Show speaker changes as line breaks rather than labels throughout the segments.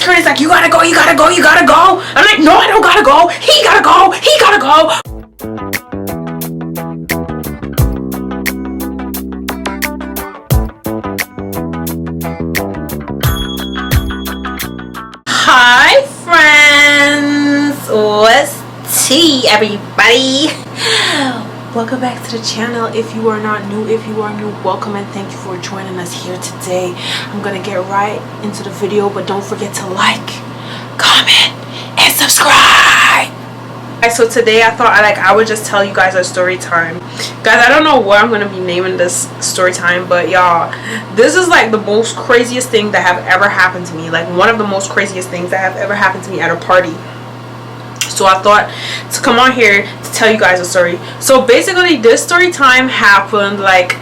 security's like, you gotta go, you gotta go, you gotta go. I'm like, no, I don't gotta go. He gotta go, he gotta go. Hi friends, what's tea everybody? Welcome back to the channel. If you are not new, if you are new, welcome and thank you for joining us here today. I'm gonna get right into the video, but don't forget to like, comment, and subscribe. So today I thought I would just tell you guys a story time. Guys, I don't know what I'm gonna be naming this story time, but y'all, this is like the most craziest thing that have ever happened to me. Like one of the most craziest things that have ever happened to me at a party. So I thought to come on here to tell you guys a story. So basically this story time happened like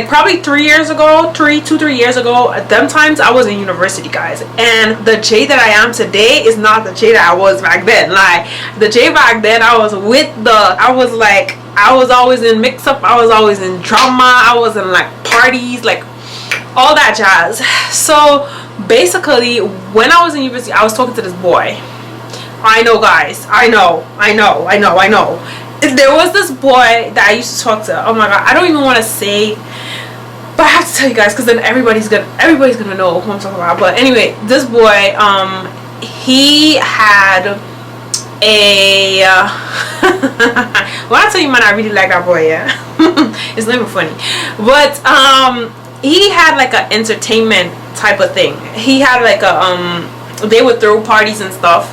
probably 3 years ago, 3 years ago. At them times I was in university, guys, and the Jay that I am today is not the Jay that I was back then. Like the Jay back then, I was always in mix up, I was always in drama, I was in like parties, like all that jazz. So basically when I was in university, I was talking to this boy. I know, guys, I know. There was this boy that I used to talk to. Oh my god, I don't even want to say, but I have to tell you guys because then everybody's gonna know who I'm talking about. But anyway, this boy, he had a when I tell you, man, I really like that boy. Yeah. It's not even funny, but he had like an entertainment type of thing. He had like a they would throw parties and stuff.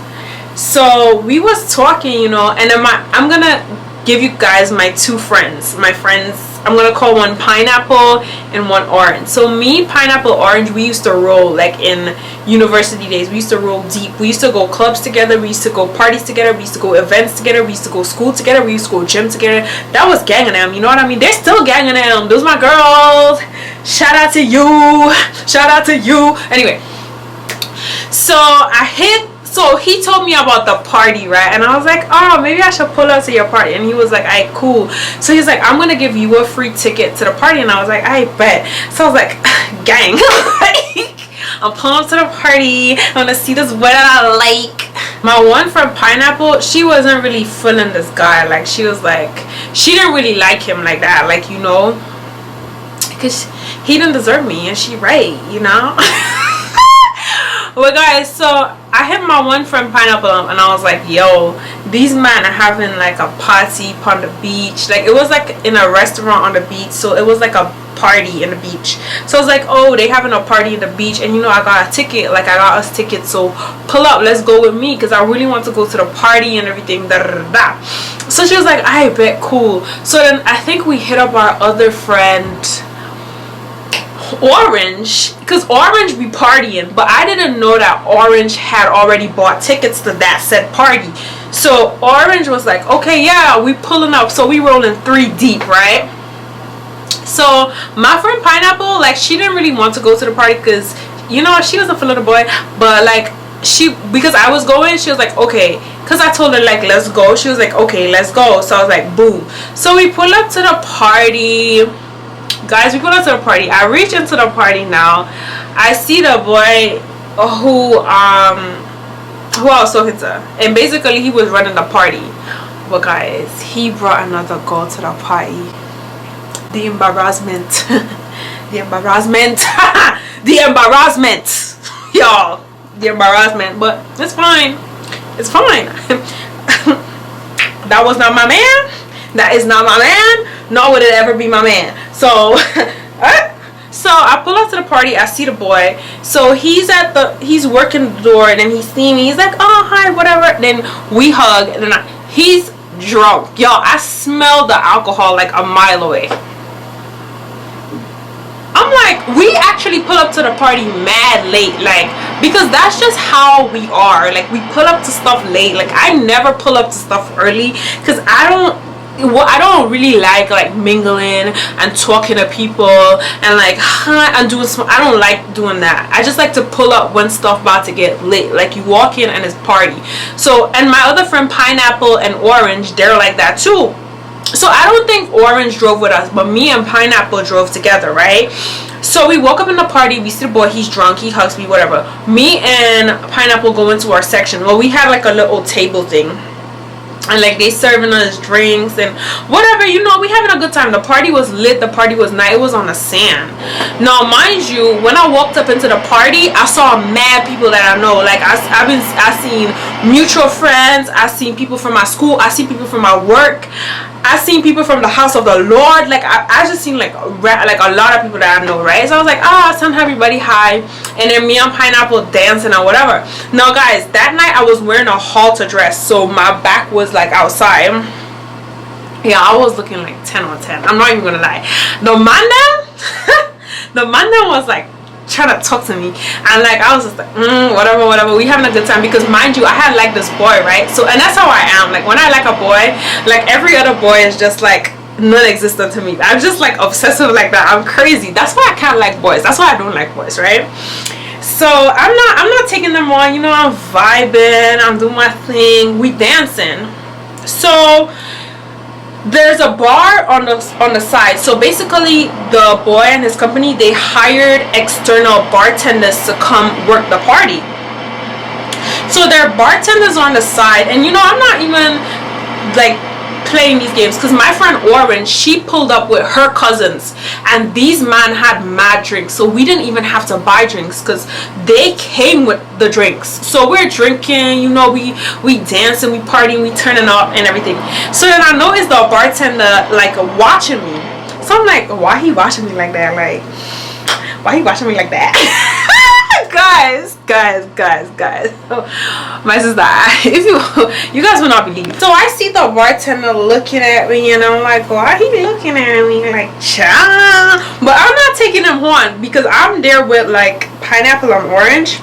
So we was talking, you know, and then I'm gonna give you guys my two friends. My friends, I'm gonna call one Pineapple and one Orange. So me, Pineapple, Orange, we used to roll like in university days. We used to roll deep. We used to go clubs together. We used to go parties together. We used to go events together. We used to go school together. We used to go gym together. That was gang of them, you know what I mean? They're still gang of them. Those my girls. Shout out to you. Shout out to you. Anyway, so he told me about the party, right? And I was like, oh, maybe I should pull up to your party. And he was like, alright, cool. So he's like, I'm gonna give you a free ticket to the party. And I was like, I bet. So I was like, gang. I'm pulling up to the party. I'm gonna see this boy that I like. My one friend Pineapple, she wasn't really feeling this guy. Like she was like, she didn't really like him like that, like, you know, because he didn't deserve me, and she right, you know. Well guys, so I hit my one friend Pineapple up and I was like, yo, these men are having like a party on the beach. Like it was like in a restaurant on the beach, so it was like a party in the beach. So I was like, oh, they having a party in the beach, and you know, I got a ticket, like I got us tickets, so pull up, let's go with me, because I really want to go to the party and everything, da, da, da, da. So she was like, I bet, cool. So then I think we hit up our other friend Orange, because Orange be partying, but I didn't know that Orange had already bought tickets to that said party. So Orange was like, okay, yeah, we pulling up. So we rolling 3 deep, right? So my friend Pineapple, like, she didn't really want to go to the party because, you know, she was a little boy, but like because I was going, she was like, okay, because I told her like, let's go. She was like, okay, let's go. So I was like, boom. So we pull up to the party. Guys, we go to the party. I reach into the party now. I see the boy who I was talking to, and basically he was running the party. But guys, he brought another girl to the party. The embarrassment. The embarrassment. The embarrassment, y'all. The embarrassment. But it's fine. It's fine. That was not my man. That is not my man. Nor would it ever be my man. So so I pull up to the party. I see the boy. So he's working the door, and then he see me. He's like, oh, hi, whatever. Then we hug, and then he's drunk, y'all. I smell the alcohol like a mile away. I'm like, we actually pull up to the party mad late, like, because that's just how we are. Like, we pull up to stuff late. Like, I never pull up to stuff early because I don't really like mingling and talking to people and like and doing some. I don't like doing that. I just like to pull up when stuff about to get lit. Like, you walk in and it's party. So, and my other friend Pineapple and Orange, they're like that too. So I don't think Orange drove with us, but me and Pineapple drove together, right? So we woke up in the party, we see the boy, he's drunk, he hugs me, whatever. Me and Pineapple go into our section. Well, we had like a little table thing, and like they serving us drinks and whatever, you know, we having a good time. The party was lit, the party was nice, it was on the sand. Now mind you, when I walked up into the party, I saw mad people that I know. Like I seen mutual friends, I seen people from my school, I seen people from my work, I seen people from the house of the Lord. Like I just seen like a lot of people that I know, right? So I was like, I sent everybody hi, and then me and Pineapple dancing or whatever. Now guys, that night I was wearing a halter dress, so my back was like outside. Yeah, I was looking like 10 on 10. I'm not even gonna lie. The man was like trying to talk to me, and like I was just like whatever, we having a good time. Because mind you, I had like this boy, right? So, and that's how I am. Like when I like a boy, like every other boy is just like non-existent to me. I'm just like obsessive like that. I'm crazy. That's why I can't like boys. That's why I don't like boys, right? So I'm not taking them on, you know. I'm vibing, I'm doing my thing, we dancing. So there's a bar on the side. So basically the boy and his company, they hired external bartenders to come work the party. So there are bartenders on the side, and you know, I'm not even like playing these games, because my friend Orange, she pulled up with her cousins, and these men had mad drinks, so we didn't even have to buy drinks because they came with the drinks. So we're drinking, you know, we dancing, we partying, we turning up and everything. So then I noticed the bartender like watching me. So I'm like, why he watching me like that? Like, why he watching me like that? guys, my sister, if you guys will not believe it. So I see the bartender looking at me, and I'm like, why he looking at me like, child? But I'm not taking him on, because I'm there with like Pineapple and Orange.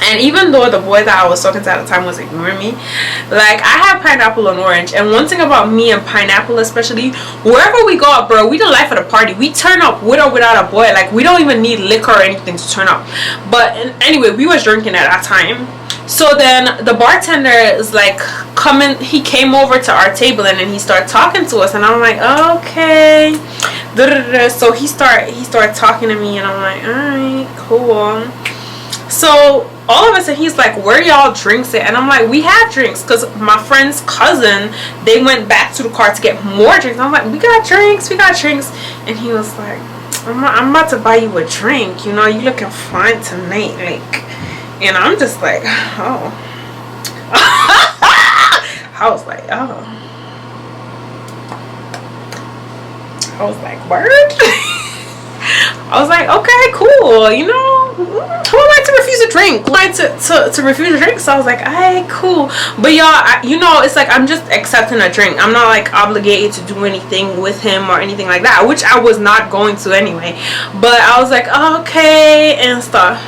And even though the boy that I was talking to at the time was ignoring me, like I have Pineapple and Orange. And one thing about me and Pineapple especially, wherever we go up, bro, we the life of the party. We turn up with or without a boy. Like we don't even need liquor or anything to turn up. But anyway, we was drinking at that time. So then the bartender is like coming, he came over to our table, and then he started talking to us, and I'm like, okay. So he started talking to me, and I'm like, alright, cool. So all of a sudden he's like, where y'all drinks at? And I'm like, we have drinks, because my friend's cousin, they went back to the car to get more drinks. I'm like, we got drinks. And he was like, I'm about to buy you a drink, you know, you looking fine tonight, like. And I'm just like, oh. I was like, word. I was like, okay, cool, you know, who would like to refuse a drink? To refuse a drink? So I was like, alright, cool. But y'all, you know, it's like I'm just accepting a drink. I'm not like obligated to do anything with him or anything like that, which I was not going to anyway. But I was like, okay, and stuff.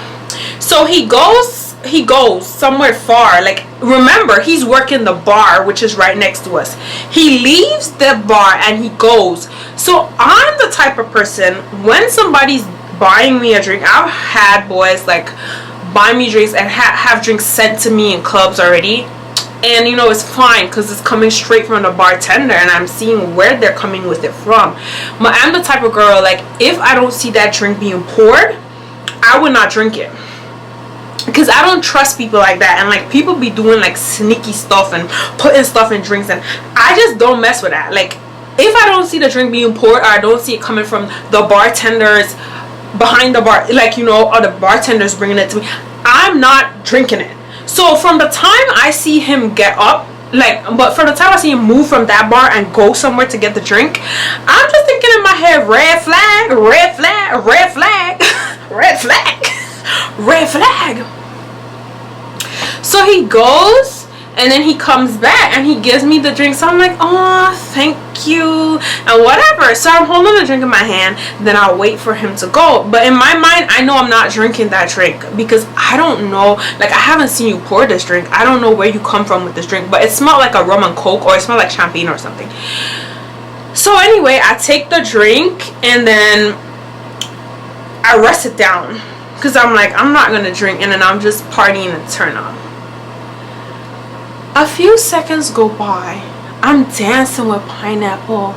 So he goes somewhere far. Like, remember, he's working the bar, which is right next to us. He leaves the bar and he goes. So I'm the type of person, when somebody's buying me a drink, I've had boys like buy me drinks and have drinks sent to me in clubs already. And you know, it's fine because it's coming straight from the bartender, and I'm seeing where they're coming with it from. But I'm the type of girl, like, if I don't see that drink being poured, I would not drink it. Because I don't trust people like that, and like people be doing like sneaky stuff and putting stuff in drinks, and I just don't mess with that. Like, if I don't see the drink being poured, or I don't see it coming from the bartenders behind the bar, like, you know, or the bartenders bringing it to me, I'm not drinking it. So from the time I see him get up, like, but from the time I see him move from that bar and go somewhere to get the drink, I'm just thinking in my head, red flag, red flag, red flag, red flag, red flag. So he goes, and then he comes back and he gives me the drink. So I'm like, oh, thank you, and whatever. So I'm holding the drink in my hand, then I'll wait for him to go. But in my mind, I know I'm not drinking that drink, because I don't know, like, I haven't seen you pour this drink. I don't know where you come from with this drink, but it smelled like a rum and coke, or it smelled like champagne or something. So anyway, I take the drink and then I rest it down, because I'm like, I'm not gonna drink, and then I'm just partying and turn up. A few seconds go by. I'm dancing with Pineapple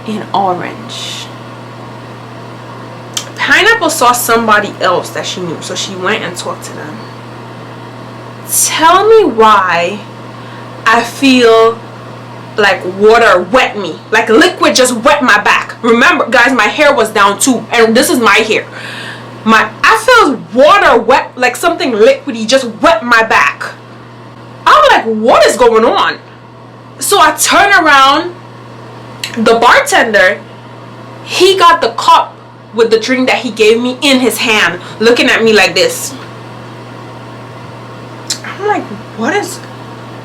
and Orange. Pineapple saw somebody else that she knew, so she went and talked to them. Tell me why I feel like water wet me, like liquid just wet my back. Remember guys, my hair was down too, and this is my hair. I felt water wet, like something liquidy just wet my back. I'm like, what is going on? So I turn around. The bartender, he got the cup with the drink that he gave me in his hand, looking at me like this. I'm like, what is...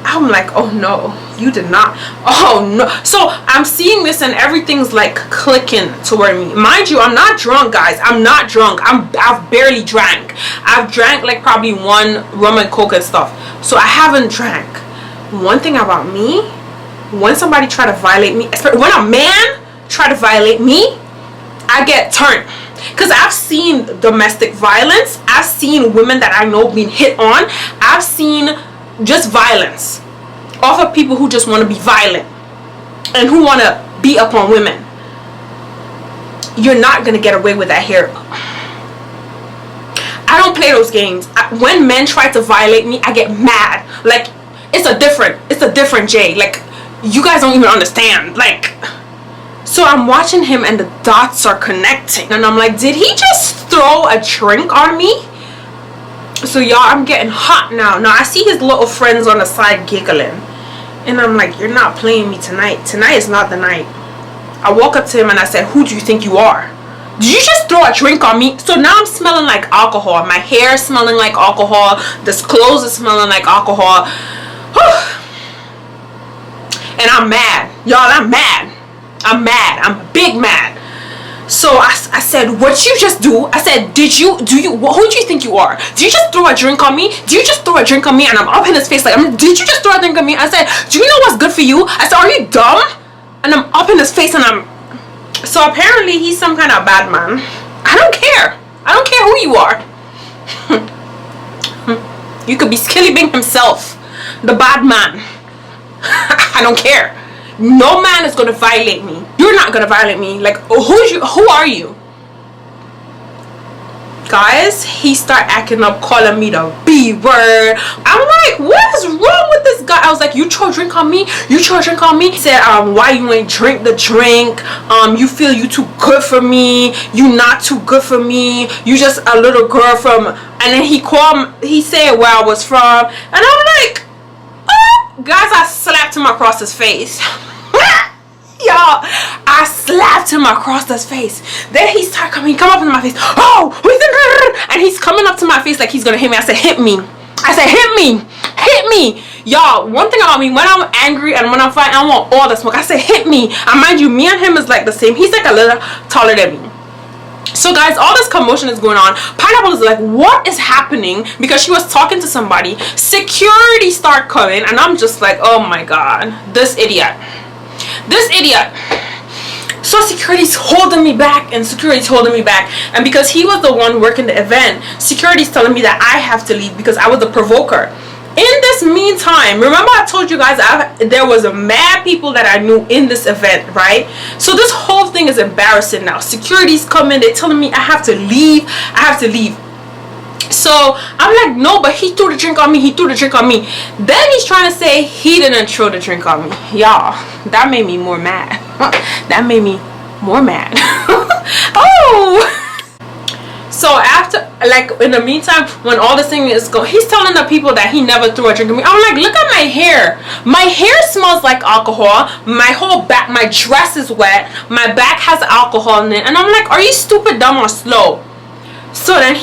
I'm like, oh no, you did not. Oh no. So I'm seeing this and everything's like clicking toward me. Mind you, I'm not drunk, guys. I'm not drunk. I've barely drank. I've drank like probably one rum and coke and stuff. So I haven't drank. One thing about me, when somebody try to violate me, especially when a man try to violate me, I get turned. Because I've seen domestic violence. I've seen women that I know being hit on. I've seen just violence off of people who just want to be violent and who want to beat up on women. You're not going to get away with that here. I don't play those games. When men try to violate me, I get mad. Like, it's a different Jay. Like, you guys don't even understand. Like, so I'm watching him and the dots are connecting. And I'm like, did he just throw a drink on me? So y'all, I'm getting hot now. Now I see his little friends on the side giggling. And I'm like, you're not playing me tonight. Tonight is not the night. I walk up to him and I said, who do you think you are? Did you just throw a drink on me? So now I'm smelling like alcohol. My hair is smelling like alcohol. This clothes is smelling like alcohol. And I'm mad. Y'all, I'm mad. I'm mad. I'm big mad. So I said, what you just do? I said, who do you think you are? Did you just throw a drink on me? Did you just throw a drink on me? And I'm up in his face like, did you just throw a drink on me? I said, do you know what's good for you? I said, are you dumb? And I'm up in his face and so apparently he's some kind of bad man. I don't care. I don't care who you are. You could be Skilly Bing himself, the bad man. I don't care. No man is gonna violate me. You're not gonna violate me. Like, who are you? Guys, he start acting up, calling me the B word. I'm like, what is wrong with this guy? I was like, you throw a drink on me? You throw a drink on me? He said, why you ain't drink the drink? You feel you too good for me. You not too good for me. You just a little girl from... And then he said where I was from. And I'm like, oh. Guys, I slapped him across his face. Y'all, I slapped him across his face. Then he started coming, come up in my face. Oh, and he's coming up to my face like he's gonna hit me. I said, hit me. I said, hit me. Hit me. Y'all, one thing about me, when I'm angry and when I'm fighting, I want all the smoke. I said, hit me. And mind you, me and him is like the same. He's like a little taller than me. So guys, all this commotion is going on. Pineapple is like, what is happening? Because she was talking to somebody. Security start coming and I'm just like, oh my god, this idiot. This idiot. So security's holding me back and security's holding me back. And because he was the one working the event, security's telling me that I have to leave because I was the provoker. In this meantime, remember I told you guys there was a mad people that I knew in this event, right? So this whole thing is embarrassing now. Security's coming, they're telling me I have to leave. I have to leave. So I'm like, no, but he threw the drink on me. He threw the drink on me. Then he's trying to say he didn't throw the drink on me. Y'all, that made me more mad. That made me more mad. Oh. So after, like, in the meantime, when all this thing is going, he's telling the people that he never threw a drink on me. I'm like, look at my hair. My hair smells like alcohol. My whole back, my dress is wet. My back has alcohol in it. And I'm like, are you stupid, dumb, or slow? So then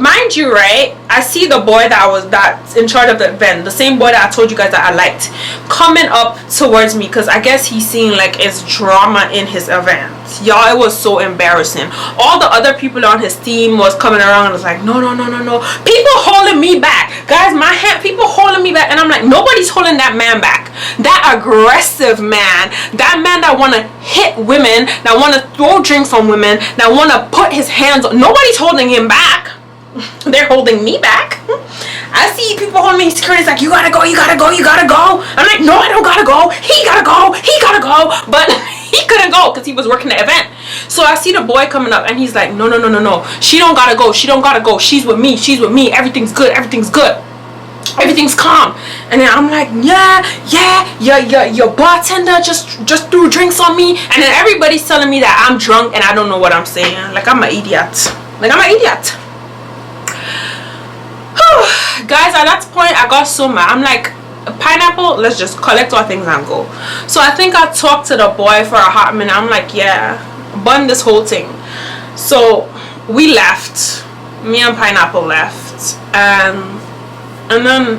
mind you, right, I see the boy that's in charge of the event, the same boy that I told you guys that I liked, coming up towards me because I guess he's seeing like it's drama in his event. Y'all, it was so embarrassing. All the other people on his team was coming around and was like, no, no, no, no, no. People holding me back. Guys, people holding me back. And I'm like, nobody's holding that man back. That aggressive man. That man that want to hit women, that want to throw drinks on women, that want to put his hands on. Nobody's holding him back. They're holding me back. I see people holding me. Security's like, you gotta go, you gotta go, you gotta go. I'm like, no, I don't gotta go. He gotta go, he gotta go. But he couldn't go because he was working the event. So I see the boy coming up and he's like, no, she don't gotta go, she's with me, everything's good, everything's calm. And then I'm like, yeah, your bartender just threw drinks on me. And then everybody's telling me that I'm drunk and I don't know what I'm saying. Like I'm an idiot. Guys, at that point I got so mad. I'm like, Pineapple, let's just collect our things and go. So I think I talked to the boy for a hot minute. I'm like, yeah, bun this whole thing. So we left. Me and Pineapple left. And then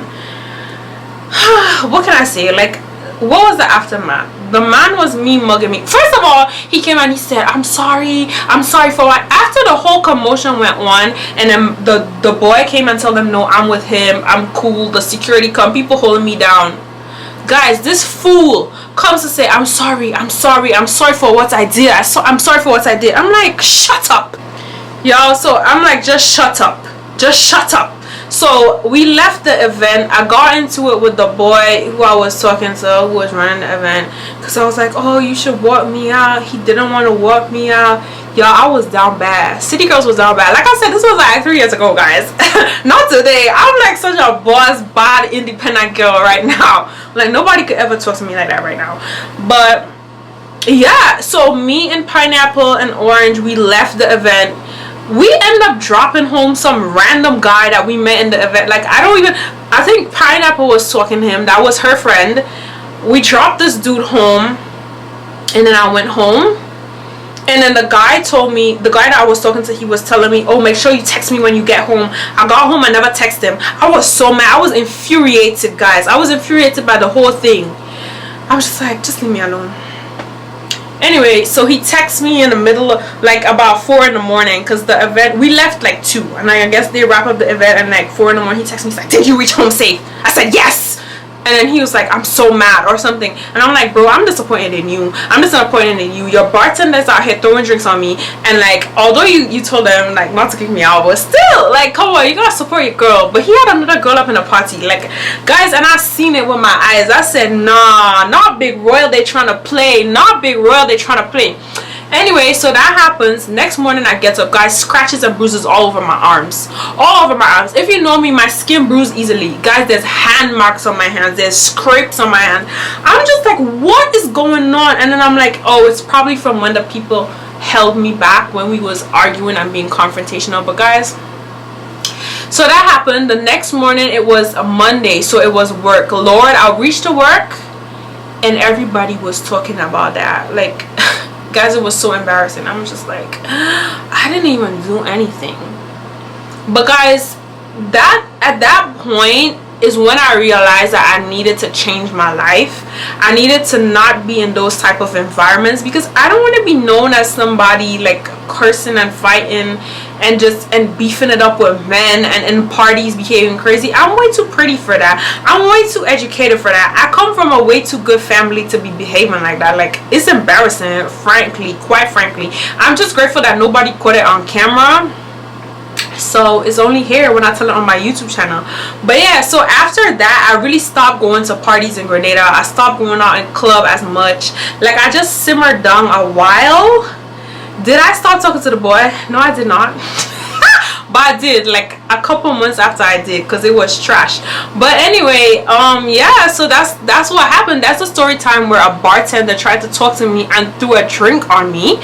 what can I say? Like, what was the aftermath? The man was me mugging me. First of all, he came and he said, I'm sorry for what. After the whole commotion went on, and then the boy came and told them, no, I'm with him, I'm cool, the security come, people holding me down. Guys, this fool comes to say, I'm sorry for what I did. I'm sorry for what I did. I'm like, shut up, y'all. So I'm like, just shut up. So we left the event. I got into it with the boy who I was talking to, who was running the event, because I was like, oh, you should walk me out. He didn't want to walk me out. Y'all, I was down bad. City Girls was down bad. Like I said, this was like 3 years ago, guys. Not today. I'm like such a boss, bad, independent girl right now. Like nobody could ever talk to me like that right now. But yeah, so me and Pineapple and Orange, we left the event. We ended up dropping home some random guy that we met in the event. Like I think Pineapple was talking to him. That was her friend. We dropped this dude home, and then I went home. And then the guy told me, the guy that I was talking to, he was telling me, oh, make sure you text me when you get home. I got home, I never texted him. I was so mad. I was infuriated, guys. I was infuriated by the whole thing. I was just like, just leave me alone. Anyway, so he texts me in the middle of, like, about 4 in the morning, because the event, we left like 2, and I guess they wrap up the event, and like 4 in the morning he texts me, he's like, did you reach home safe? I said yes. And then he was like, I'm so mad or something. And I'm like, bro, I'm disappointed in you. Your bartender's out here throwing drinks on me. And like, although you told them like not to kick me out, but still, like, come on, you gotta support your girl. But he had another girl up in the party. Like, guys, and I seen it with my eyes. I said, nah, not Big Royal, they trying to play. Anyway, so that happens. Next morning I get up, guys, scratches and bruises all over my arms. If you know me, my skin bruise easily. Guys, there's hand marks on my hands, there's scrapes on my hand. I'm just like, what is going on? And then I'm like, oh, it's probably from when the people held me back when we was arguing and being confrontational. But guys, so that happened. The next morning, it was a Monday, so it was work. Lord, I reached to work and everybody was talking about that. Like, guys, it was so embarrassing. I'm just like, I didn't even do anything. But guys, that at that point is when I realized that I needed to change my life. I needed to not be in those type of environments, because I don't want to be known as somebody like cursing and fighting and beefing it up with men and in parties behaving crazy. I'm way too pretty for that. I'm way too educated for that. I come from a way too good family to be behaving like that. Like, it's embarrassing, quite frankly. I'm just grateful that nobody caught it on camera. So it's only here when I tell it on my YouTube channel. But yeah, so after that, I really stopped going to parties in Grenada. I stopped going out in club as much. Like, I just simmered down a while. Did I stop talking to the boy? No, I did not. But I did, like, a couple months after I did, because it was trash. But anyway, yeah, so that's what happened. That's a story time where a bartender tried to talk to me and threw a drink on me.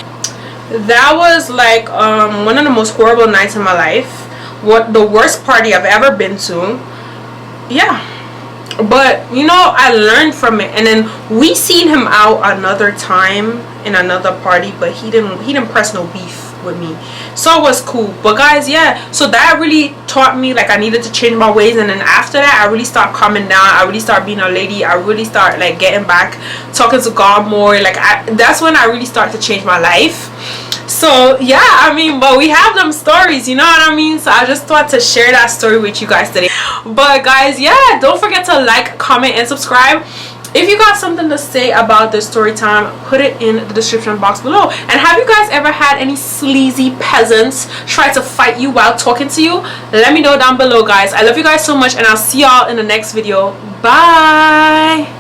That was like one of the most horrible nights in my life. The worst party I've ever been to. Yeah, but you know, I learned from it. And then we seen him out another time in another party, but he didn't press no beef with me, so it was cool. But guys, yeah, so that really taught me like I needed to change my ways. And then after that, I really started calming down. I really started being a lady. I really started like getting back, talking to God more. Like, that's when I really started to change my life. So yeah, I mean, but we have them stories, you know what I mean? So I just thought to share that story with you guys today. But guys, yeah, don't forget to like, comment, and subscribe. If you got something to say about this story time, put it in the description box below. And have you guys ever had any sleazy peasants try to fight you while talking to you? Let me know down below, guys. I love you guys so much, and I'll see y'all in the next video. Bye.